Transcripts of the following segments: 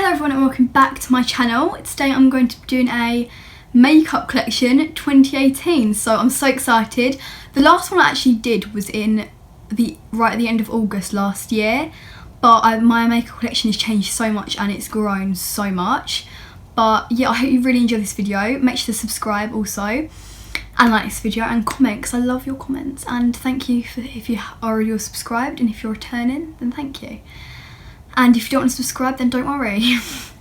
Hello everyone and welcome back to my channel. Today I'm going to be doing a makeup collection 2018, so I'm so excited. The last one I actually did was right at the end of August last year, but my makeup collection has changed so much and it's grown so much. But yeah, I hope you really enjoy this video. Make sure to subscribe also and like this video and comment, because I love your comments, and thank you if you are already subscribed, and if you're returning then thank you. And if you don't want to subscribe, then don't worry.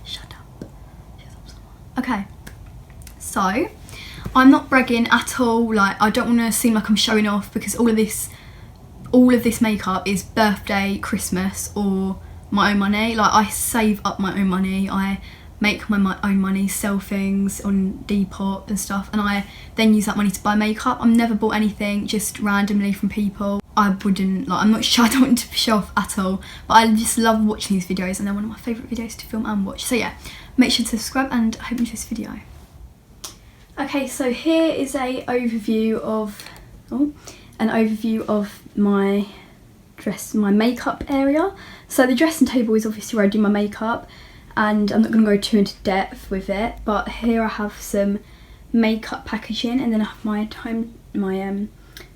Shut up. Okay, so I'm not bragging at all. Like, I don't want to seem like I'm showing off, because all of this makeup is birthday, Christmas, or my own money. Like, I save up my own money. I make my own money, sell things on Depop and stuff, and I then use that money to buy makeup. I've never bought anything just randomly from people. I wouldn't, like, I'm not sure, I don't want to show off at all, but I just love watching these videos, and they're one of my favourite videos to film and watch. So yeah, make sure to subscribe, and I hope you enjoy this video. Okay, so here is an overview of my makeup area. So the dressing table is obviously where I do my makeup, and I'm not going to go too into depth with it, but here I have some makeup packaging, and then I have my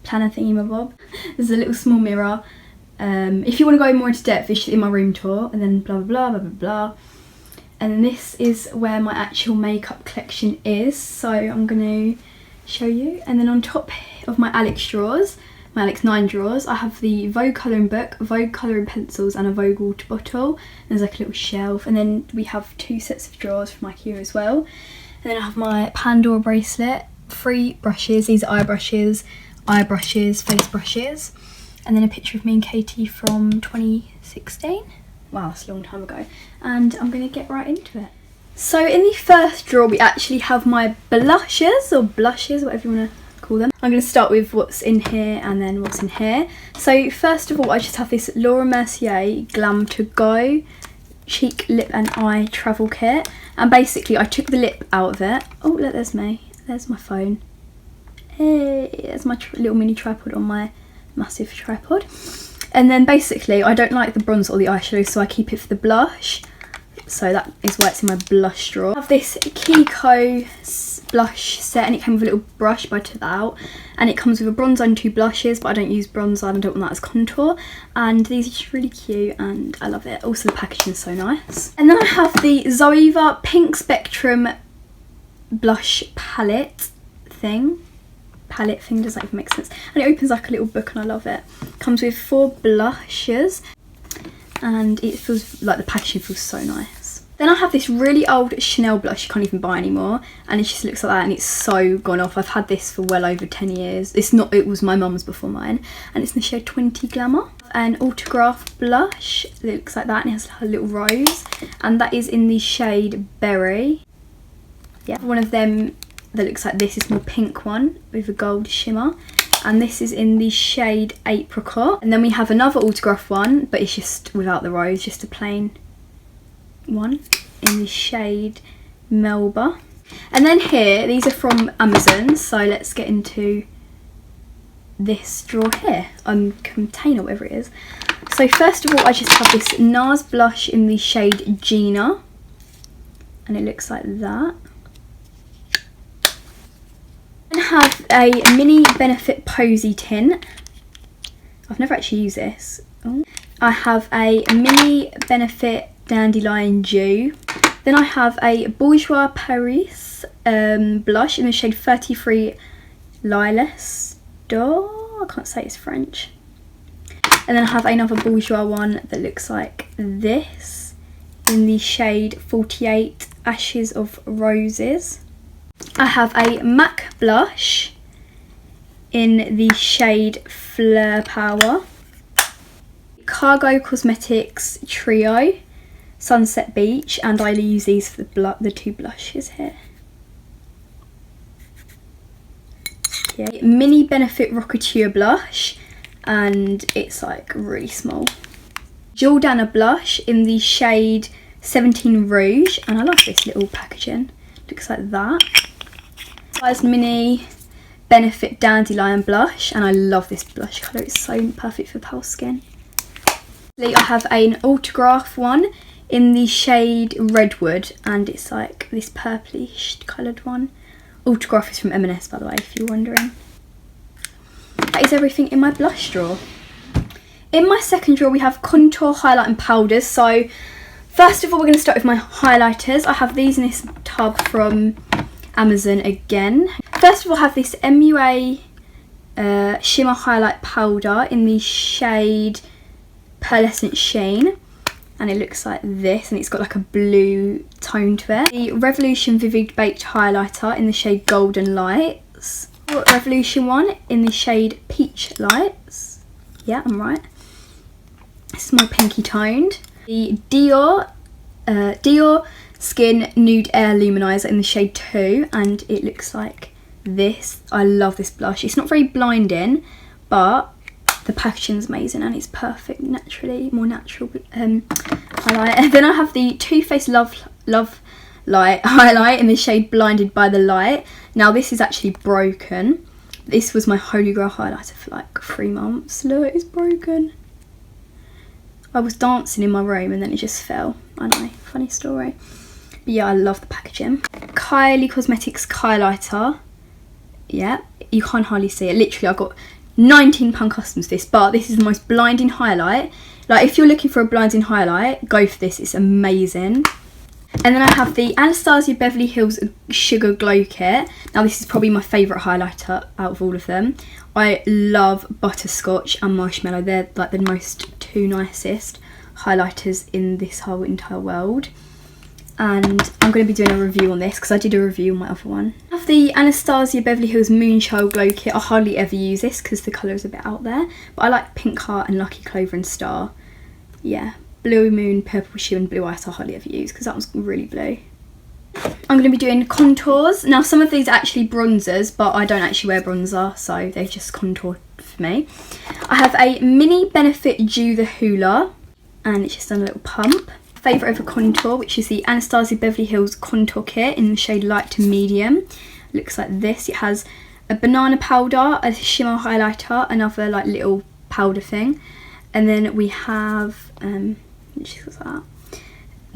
planner thingy-mabob. There's a little small mirror. If you want to go more into depth, it's in my room tour, and then blah blah blah blah blah. And then this is where my actual makeup collection is, so I'm going to show you. And then on top of my Alex drawers, my Alex 9 drawers, I have the Vogue colouring book, Vogue colouring pencils, and a Vogue water bottle. And there's like a little shelf, and then we have 2 sets of drawers from IKEA as well. And then I have my Pandora bracelet, 3 brushes. These are eye brushes, face brushes, and then a picture of me and Katie from 2016. Wow, that's a long time ago. And I'm going to get right into it. So in the first drawer we actually have my blushes, or blushes, whatever you want to call them. I'm going to start with what's in here and then what's in here. So first of all, I just have this Laura Mercier Glam to Go cheek, lip and eye travel kit, and basically I took the lip out of it. Oh look, there's me, there's my phone. Hey, there's my little mini tripod on my massive tripod. And then basically I don't like the bronzer or the eyeshadow, so I keep it for the blush. So that is why it's in my blush drawer. I have this Kiko blush set, and it came with a little brush, but I took that out. And it comes with a bronzer and 2 blushes, but I don't use bronzer and I don't want that as contour. And these are just really cute and I love it. Also the packaging is so nice. And then I have the Zoeva Pink Spectrum blush palette thing. Does that even make sense? And it opens like a little book, and I love it. Comes with 4 blushes, and it feels like the packaging feels so nice. Then I have this really old Chanel blush you can't even buy anymore, and it just looks like that, and it's so gone off. I've had this for well over 10 years. It was my mum's before mine, and it's in the shade 20 Glamour. An Autograph blush that looks like that, and it has a little rose, and that is in the shade Berry. Yeah, one of them that looks like this is more pink one with a gold shimmer, and this is in the shade Apricot. And then we have another Autograph one, but it's just without the rose, just a plain one in the shade Melba. And then here, these are from Amazon, so let's get into this drawer here, container, whatever it is. So first of all, I just have this NARS blush in the shade Gina, and it looks like that. I have a mini Benefit Posy tin. I've never actually used this. Oh. I have a mini Benefit Dandelion Dew. Then I have a Bourjois Paris blush in the shade 33 Lilas d'Or. I can't say it's French. And then I have another Bourjois one that looks like this in the shade 48 Ashes of Roses. I have a MAC blush in the shade Fleur Power. Cargo Cosmetics Trio Sunset Beach, and I use these for the 2 blushes here. Yeah. Mini Benefit Rocketeer blush, and it's like really small. Jordana blush in the shade 17 Rouge, and I love this little packaging. Looks like that. Size mini Benefit Dandelion blush, and I love this blush colour. It's so perfect for pale skin. I have an Autograph one in the shade Redwood, and it's like this purplish coloured one. Autograph is from M&S, by the way, if you're wondering. That is everything in my blush drawer. In my second drawer we have contour, highlight and powders. So first of all we're going to start with my highlighters. I have these in this tub from Amazon again. First of all I have this MUA shimmer highlight powder in the shade Pearlescent Sheen, and it looks like this, and it's got like a blue tone to it. The Revolution Vivid Baked highlighter in the shade Golden Lights. Revolution one in the shade Peach Lights. Yeah, I'm right. This is my pinky toned. The Dior Skin Nude Air Luminizer in the shade 2, and it looks like this. I love this blush. It's not very blinding, but the packaging's amazing and it's perfect, more natural highlight. And then I have the Too Faced Love Light highlight in the shade Blinded by the Light. Now this is actually broken. This was my holy grail highlighter for like 3 months. Look, it's broken. I was dancing in my room and then it just fell. I know, funny story. But yeah, I love the packaging. Kylie Cosmetics highlighter. Yeah, you can't hardly see it. Literally, I got £19 customs for this, but this is the most blinding highlight. Like, if you're looking for a blinding highlight, go for this. It's amazing. And then I have the Anastasia Beverly Hills Sugar Glow Kit. Now, this is probably my favourite highlighter out of all of them. I love Butterscotch and Marshmallow. They're like the two nicest highlighters in this whole entire world. And I'm going to be doing a review on this because I did a review on my other one. I have the Anastasia Beverly Hills Moonchild Glow Kit. I hardly ever use this because the colour is a bit out there. But I like Pink Heart and Lucky Clover and Star. Yeah, Blue Moon, Purple Shoe and Blue Ice I hardly ever use because that one's really blue. I'm going to be doing contours. Now some of these are actually bronzers, but I don't actually wear bronzer, so they've just contoured for me. I have a Mini Benefit Dew the Hoola, and it's just done a little pump. Favourite of a contour, which is the Anastasia Beverly Hills Contour Kit in the shade Light to Medium. Looks like this. It has a banana powder, a shimmer highlighter, another like little powder thing, and then we have which is that,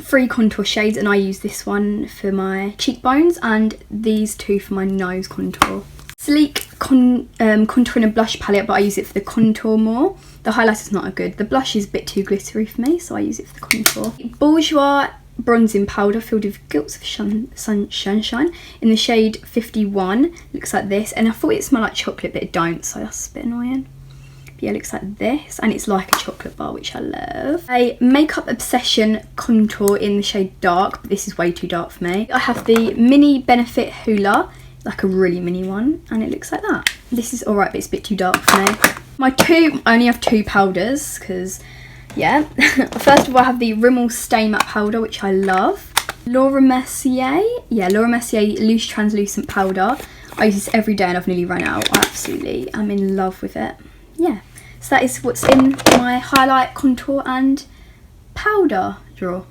3 contour shades, and I use this one for my cheekbones and these 2 for my nose contour. Sleek contouring and blush palette, but I use it for the contour more. The highlighter's not good. The blush is a bit too glittery for me, so I use it for the contour. Bourjois bronzing powder filled with Gilts of Sunshine in the shade 51. Looks like this, and I thought it smelled like chocolate, but it don't, so that's a bit annoying. But yeah, it looks like this, and it's like a chocolate bar, which I love. A Makeup Obsession contour in the shade Dark, but this is way too dark for me. I have the Mini Benefit Hoola, like a really mini one, and it looks like that. This is alright, but it's a bit too dark for me. I only have 2 powders, because, yeah. First of all, I have the Rimmel Stay Matte Powder, which I love. Laura Mercier Loose Translucent Powder. I use this every day and I've nearly run out. I absolutely am in love with it. Yeah, so that is what's in my highlight, contour and powder drawer.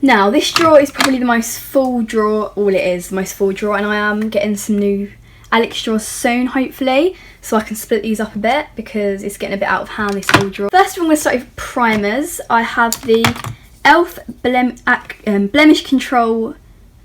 Now, this drawer is probably the most full drawer, the most full drawer, and I am getting some new Alex drawers soon, hopefully, so I can split these up a bit because it's getting a bit out of hand, this whole drawer. First of all, I'm going to start with primers. I have the e.l.f. Blemish Control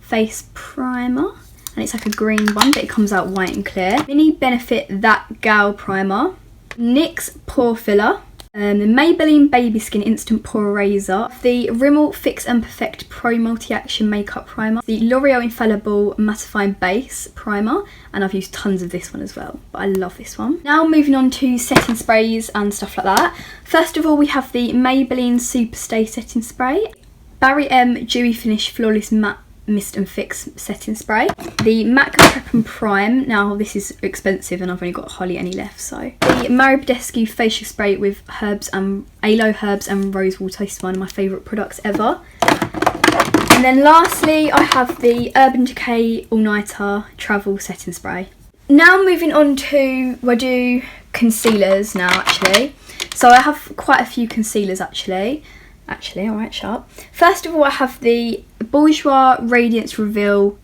Face Primer, and it's like a green one, but it comes out white and clear. Mini Benefit That Gal Primer. NYX Pore Filler. The Maybelline Baby Skin Instant Pore Eraser. The Rimmel Fix and Perfect Pro Multi-Action Makeup Primer. The L'Oreal Infallible Mattifying Base Primer. And I've used tons of this one as well, but I love this one. Now moving on to setting sprays and stuff like that. First of all, we have the Maybelline Superstay Setting Spray. Barry M Dewy Finish Flawless Matte Mist and Fix Setting Spray. The MAC Prep and Prime. Now this is expensive and I've only got hardly any left, so. The Mario Badescu Facial Spray with aloe herbs and rose water. This is one of my favourite products ever. And then lastly, I have the Urban Decay All Nighter Travel Setting Spray. Now moving on to, we'll do concealers now actually. So I have quite a few concealers actually. Alright, sharp. First of all, I have the Bourjois Radiance Reveal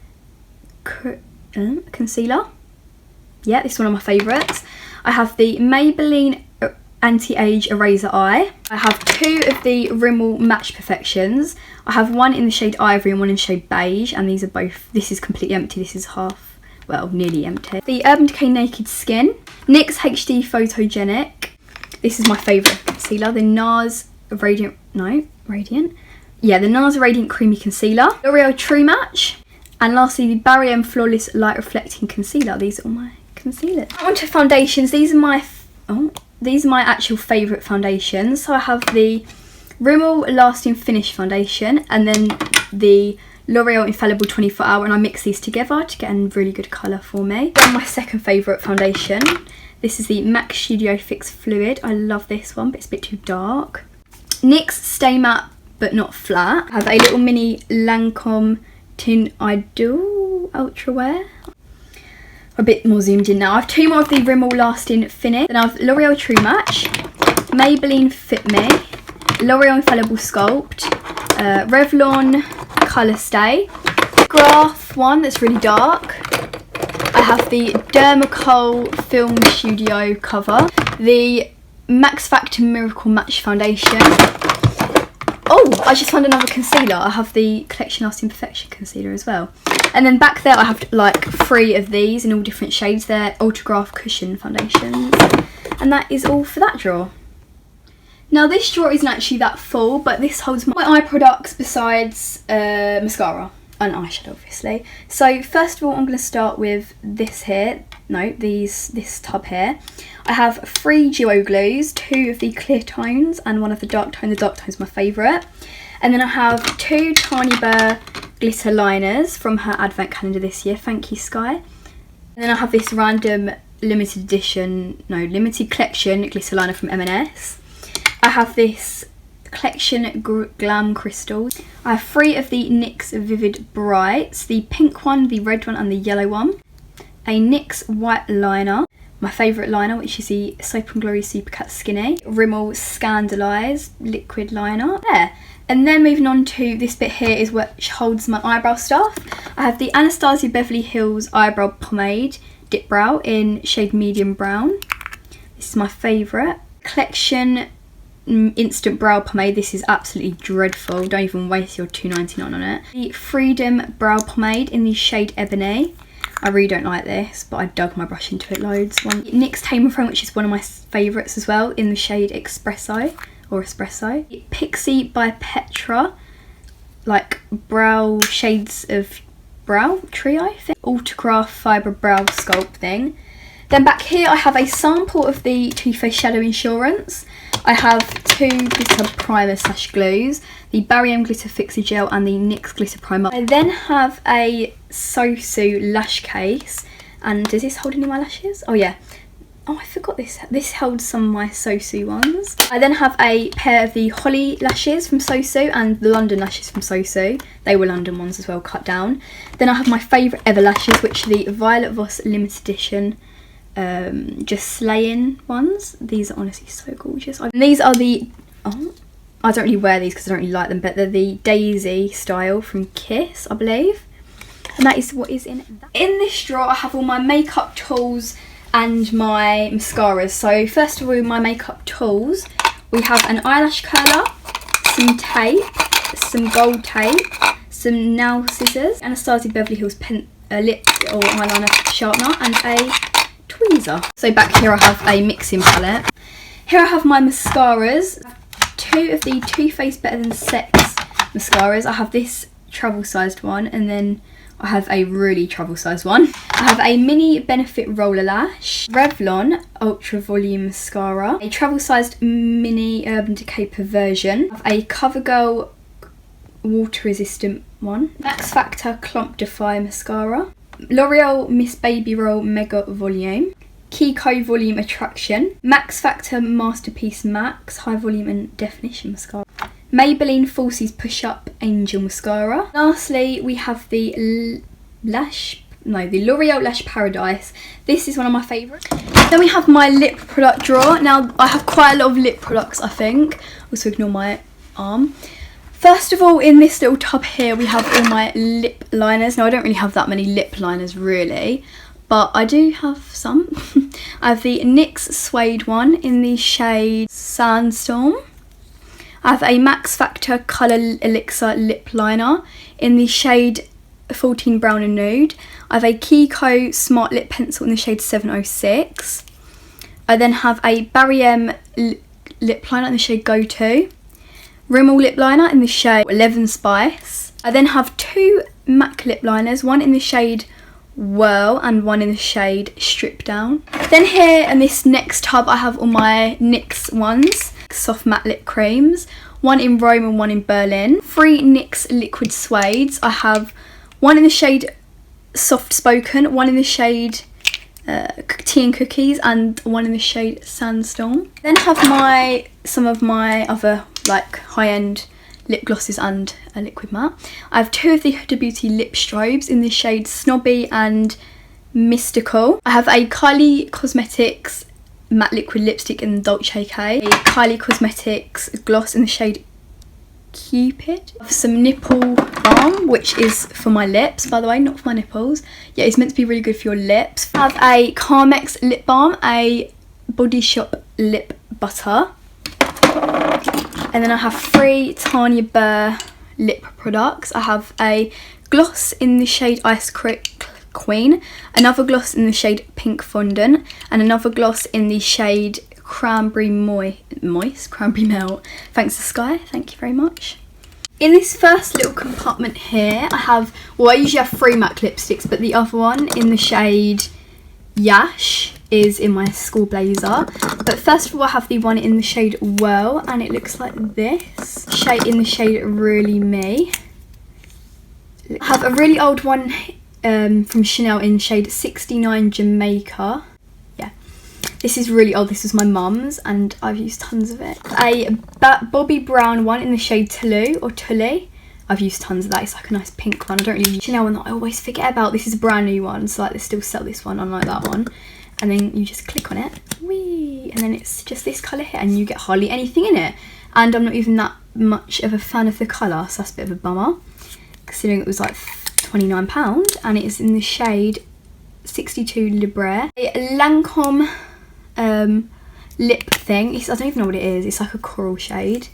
Concealer. Yeah, this is one of my favourites. I have the Maybelline Anti-Age Eraser Eye. I have 2 of the Rimmel Match Perfections. I have one in the shade Ivory and one in the shade Beige, and these are both, this is completely empty, this is half, well, nearly empty. The Urban Decay Naked Skin. NYX HD Photogenic. This is my favourite concealer. The NARS Radiant, yeah, the NARS Radiant Creamy Concealer. L'Oreal True Match. And lastly, the Barry M Flawless Light Reflecting Concealer. These are all my concealers. On to foundations. These are my actual favourite foundations. So I have the Rimmel Lasting Finish Foundation and then the L'Oreal Infallible 24 Hour, and I mix these together to get a really good colour for me. And my second favourite foundation. This is the MAC Studio Fix Fluid. I love this one, but it's a bit too dark. NYX Stay Matte but not flat. I have a little mini Lancome Tin Idol Ultra Wear. A bit more zoomed in now. I have 2 more of the Rimmel Lasting Finish. Then I have L'Oreal True Match, Maybelline Fit Me, L'Oreal Infallible Sculpt, Revlon Colour Stay, Graph one that's really dark. I have the Dermacol Film Studio cover, the Max Factor Miracle Match Foundation. Oh, I just found another concealer. I have the Collection Lasting Perfection concealer as well. And then back there I have like 3 of these in all different shades. They're Ultragraph Cushion foundations. And that is all for that drawer. Now this drawer isn't actually that full, but this holds my eye products besides mascara and eyeshadow obviously. So first of all I'm going to start with this here. No, this tub here. I have 3 duo glues, 2 of the clear tones and 1 of the dark tone. The dark tone is my favourite. And then I have 2 Tiny Bear glitter liners from her advent calendar this year. Thank you, Sky. And then I have this random limited collection glitter liner from M&S. I have this collection Glam Crystals. I have 3 of the NYX Vivid Brights, the pink one, the red one and the yellow one. A NYX white liner, my favourite liner, which is the Soap & Glory Supercat Skinny. Rimmel Scandalise liquid liner. There. And then moving on to this bit here is which holds my eyebrow stuff. I have the Anastasia Beverly Hills Eyebrow Pomade Dip Brow in shade Medium Brown. This is my favourite. Collection Instant Brow Pomade. This is absolutely dreadful. Don't even waste your £2.99 on it. The Freedom Brow Pomade in the shade Ebony. I really don't like this, but I dug my brush into it loads. NYX Tame Frame, which is one of my favourites as well, in the shade Espresso. Pixie by Petra, like brow shades of brow trio, I think. Autograph Fibre Brow Sculpt thing. Then back here I have a sample of the Too Faced Shadow Insurance. I have 2 glitter primers / glues, the Barry M Glitter Fixer Gel and the NYX Glitter Primer. I then have a Sosu lash case, and does this hold any of my lashes? Oh yeah. Oh, I forgot this. This holds some of my Sosu ones. I then have a pair of the Holly lashes from Sosu and the London lashes from Sosu. They were London ones as well, cut down. Then I have my favourite ever lashes, which are the Violet Voss limited edition just slaying ones. These are honestly so gorgeous. And these are the, I don't really wear these because I don't really like them, but they're the Daisy style from Kiss, I believe. And that is what is in it. In this drawer I have all my makeup tools and my mascaras. So first of all, my makeup tools, we have an eyelash curler, some tape, some gold tape, some nail scissors, Anastasia Beverly Hills lip or eyeliner sharpener, and a tweezer. So back here I have a mixing palette. Here I have my mascaras, 2 of the Too Faced Better Than Sex mascaras. I have this travel sized one, and then I have a really travel sized one. I have a mini Benefit Roller Lash, Revlon Ultra Volume Mascara, a travel sized mini Urban Decay Perversion, I have a CoverGirl water resistant one, Max Factor Clump Defy Mascara, L'Oreal Miss Baby Roll Mega Volume, Kiko Volume Attraction, Max Factor Masterpiece Max High Volume and Definition Mascara, Maybelline Falsies Push Up Angel Mascara. Lastly, we have the L'Oreal Lash Paradise. This is one of my favourites. Then we have my lip product drawer. Now, I have quite a lot of lip products, I think. Also ignore my arm. First of all, in this little tub here, we have all my lip liners. Now, I don't really have that many lip liners, really. but I do have some. I have the NYX Suede one in the shade Sandstorm. I have a Max Factor Colour Elixir lip liner in the shade 14 Brown and Nude. I have a Kiko Smart Lip Pencil in the shade 706. I then have a Barry M lip liner in the shade Go To. Rimmel lip liner in the shade 11 Spice. I then have two MAC lip liners, one in the shade Whirl and one in the shade Strip Down. Then here in this next tub I have all my NYX ones, soft matte lip creams, one in Rome and one in Berlin. 3 NYX liquid suedes. I have one in the shade Soft Spoken, one in the shade Tea and Cookies, and one in the shade Sandstorm. Then have some of my other like high-end lip glosses and a liquid matte. I have 2 of the Huda Beauty lip strobes in the shade Snobby and Mystical. I have a Kylie Cosmetics matte liquid lipstick in Dolce K, a Kylie Cosmetics gloss in the shade Cupid. I have some nipple balm, which is for my lips, by the way, not for my nipples. Yeah, it's meant to be really good for your lips. I have a Carmex lip balm, a Body Shop lip butter. And then I have 3 Tanya Burr lip products. I have a gloss in the shade Ice Queen, another gloss in the shade Pink Fondant, and another gloss in the shade Cranberry Moist, Cranberry Melt. Thanks to Sky, thank you very much. In this first little compartment here, I have, well, I usually have 3 MAC lipsticks, but the other one in the shade Yash is in my school blazer. But first of all, I have the one in the shade Whirl, and it looks like this. Shade in the shade Really Me. I have a really old one from Chanel in shade 69 Jamaica. Yeah, this is really old. This was my mum's and I've used tons of it. A Bobbi Brown one in the shade Toulouse or Tully. I've used tons of that. It's like a nice pink one. I don't really use Chanel one that I always forget about. This is a brand new one, so like they still sell this one, unlike that one. And then you just click on it, whee, and then it's just this colour here, and you get hardly anything in it. And I'm not even that much of a fan of the colour, so that's a bit of a bummer, considering it was like £29, and it is in the shade 62 Libre. A Lancome lip thing. I don't even know what it is. It's like a coral shade.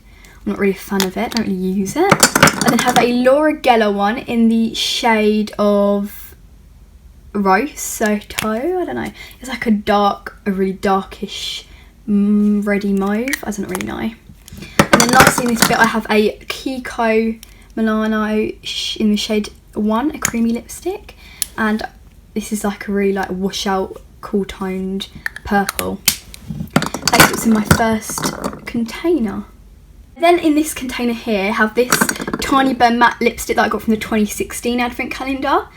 I'm not really a fan of it. I don't really use it. I then have a Laura Geller one in the shade of Rose Soto. I don't know. It's like a really darkish reddy mauve. I don't really know. And then lastly in this bit I have a Kiko Milano in the shade 1, a creamy lipstick. And this is like a really like wash out, cool toned purple. That's what's in my first container. Then in this container here I have this Tiny Burn matte lipstick that I got from the 2016 advent calendar.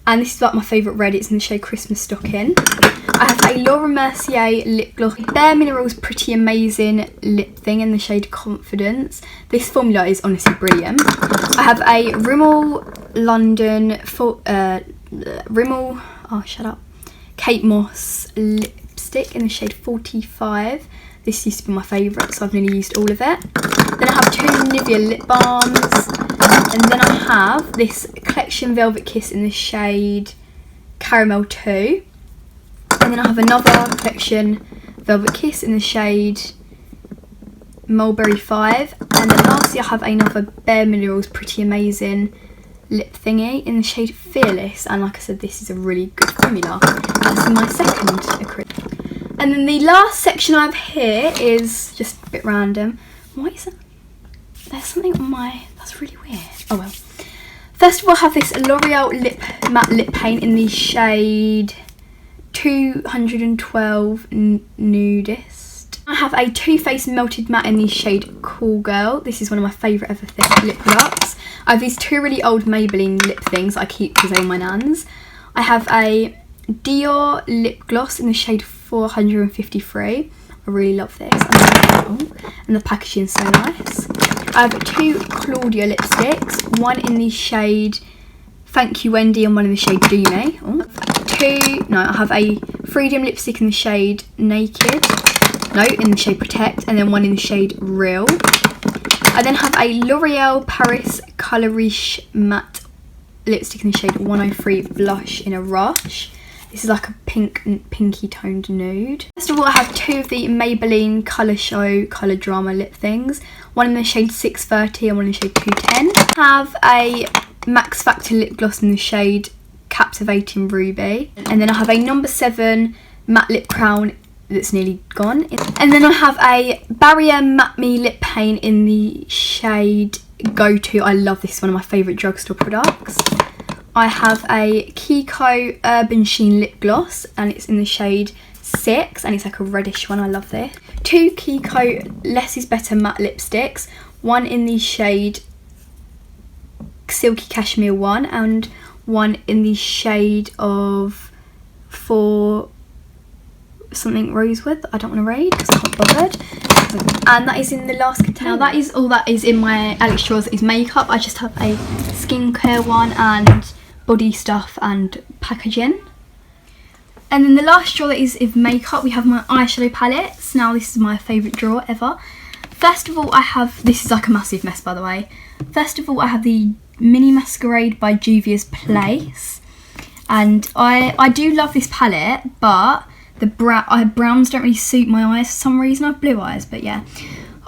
And this is like my favourite red. It's in the shade Christmas Stocking. I have a Laura Mercier lip gloss, Bare Minerals Pretty Amazing lip thing in the shade Confidence. This formula is honestly brilliant. I have a Rimmel London Kate Moss lipstick in the shade 45. This used to be my favourite, so I've nearly used all of it. Then I have 2 Nivea lip balms. And then I have this Collection Velvet Kiss in the shade Caramel 2. And then I have another Collection Velvet Kiss in the shade Mulberry 5. And then lastly I have another Bare Minerals Pretty Amazing lip thingy in the shade Fearless. And like I said, this is a really good formula. That's my second acrylic. And then the last section I have here is just a bit random. What is it? There's something on my... That's really weird. Oh well. First of all, I have this L'Oreal matte lip paint in the shade 212 Nudist. I have a Too Faced melted matte in the shade Cool Girl. This is one of my favourite ever lip products. I have these 2 really old Maybelline lip things I keep because they're my nan's. I have a Dior lip gloss in the shade 453. I really love this. And the packaging is so nice. I have 2 Claudia lipsticks, one in the shade Thank You Wendy and one in the shade Do Me. I have a Freedom lipstick in the shade Naked, in the shade Protect, and then one in the shade Real. I then have a L'Oreal Paris Color Riche matte lipstick in the shade 103 Blush in a Rush. This is like a pinky toned nude. First of all, I have two of the Maybelline Colour Show Colour Drama lip things. One in the shade 630 and one in the shade 210. I have a Max Factor lip gloss in the shade Captivating Ruby. And then I have a number 7 matte lip crown that's nearly gone. And then I have a Barrier Matte Me lip paint in the shade Go To. I love this, one of my favourite drugstore products. I have a Kiko Urban Sheen lip gloss and it's in the shade 6 and it's like a reddish one. I love this. Two Kiko Less Is Better matte lipsticks, one in the shade Silky Cashmere 1 and one in the shade of For Something Rosewood. I don't want to read because I'm not bothered. And that is in the last container. Now that is all that is in my Alex drawers that is makeup. I just have a skincare one and body stuff and packaging. And then the last drawer that is of makeup, we have my eyeshadow palettes. Now this is my favourite drawer ever. First of all, I have, this is like a massive mess by the way. First of all, I have the Mini Masquerade by Juvia's Place. And I do love this palette, but the browns don't really suit my eyes for some reason. I have blue eyes, but yeah.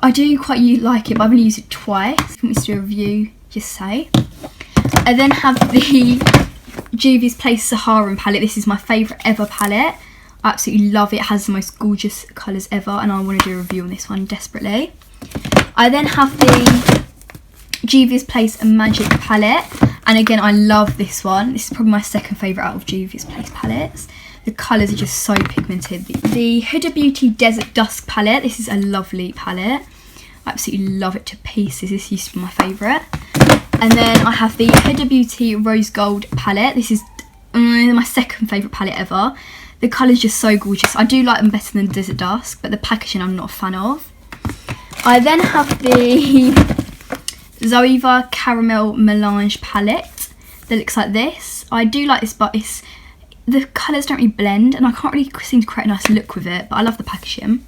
I do quite like it, but I've only used it twice. If you want me to do a review, just say. I then have the Juvia's Place Saharan palette. This is my favourite ever palette. I absolutely love it. It has the most gorgeous colours ever and I want to do a review on this one desperately. I then have the Juvia's Place Magic palette. And again, I love this one. This is probably my second favourite out of Juvia's Place palettes. The colours are just so pigmented. The Huda Beauty Desert Dusk palette. This is a lovely palette. I absolutely love it to pieces. This used to be my favourite. And then I have the Huda Beauty Rose Gold palette. This is my second favourite palette ever. The colour's just so gorgeous. I do like them better than Desert Dusk, but the packaging I'm not a fan of. I then have the Zoeva Caramel Melange palette that looks like this. I do like this, but the colours don't really blend and I can't really seem to create a nice look with it, but I love the packaging.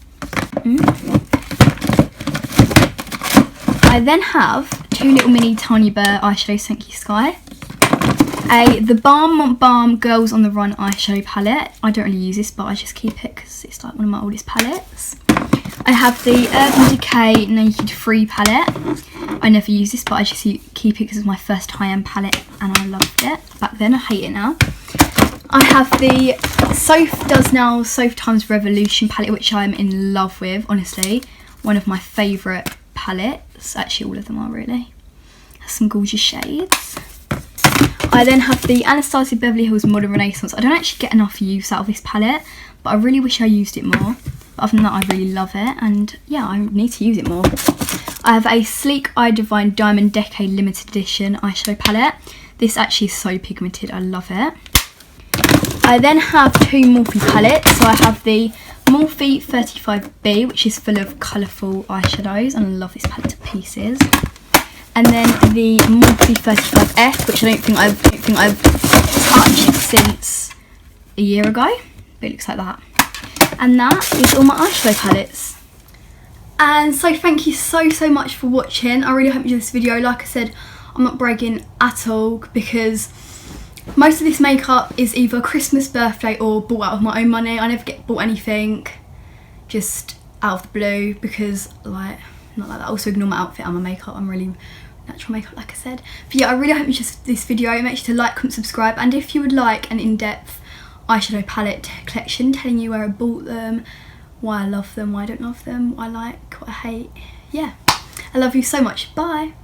I then have two little mini Tiny Bear eyeshadows, thank you Sky. The Balm Mont Balm Girls on the Run eyeshadow palette. I don't really use this, but I just keep it because it's like one of my oldest palettes. I have the Urban Decay Naked Free palette. I never use this, but I just keep it because it's my first high-end palette and I loved it back then. I hate it now. I have the Soph Does Now Soph Times Revolution palette, which I'm in love with, honestly. One of my favourite palettes. Actually, all of them are really. Has some gorgeous shades. I then have the Anastasia Beverly Hills Modern Renaissance. I don't actually get enough use out of this palette, but I really wish I used it more. But other than that, I really love it, and yeah, I need to use it more. I have a Sleek Eye Divine Diamond Decade Limited Edition eyeshadow palette. This actually is so pigmented, I love it. I then have two Morphe palettes. So I have the Morphe 35B, which is full of colourful eyeshadows, and I love this palette to pieces. And then the Morphe 35F, which I don't think I've touched since a year ago, but it looks like that. And that is all my eyeshadow palettes. And so thank you so much for watching. I really hope you enjoyed this video. Like I said, I'm not bragging at all because most of this makeup is either Christmas, birthday or bought out of my own money. I never get bought anything just out of the blue because like, not like that. I also ignore my outfit and my makeup. I'm really natural makeup, like I said. But yeah, I really hope you enjoyed this video. Make sure to like, comment, subscribe, and if you would like an in-depth eyeshadow palette collection telling you where I bought them, why I love them, why I don't love them, what I like, what I hate, yeah. I love you so much. Bye.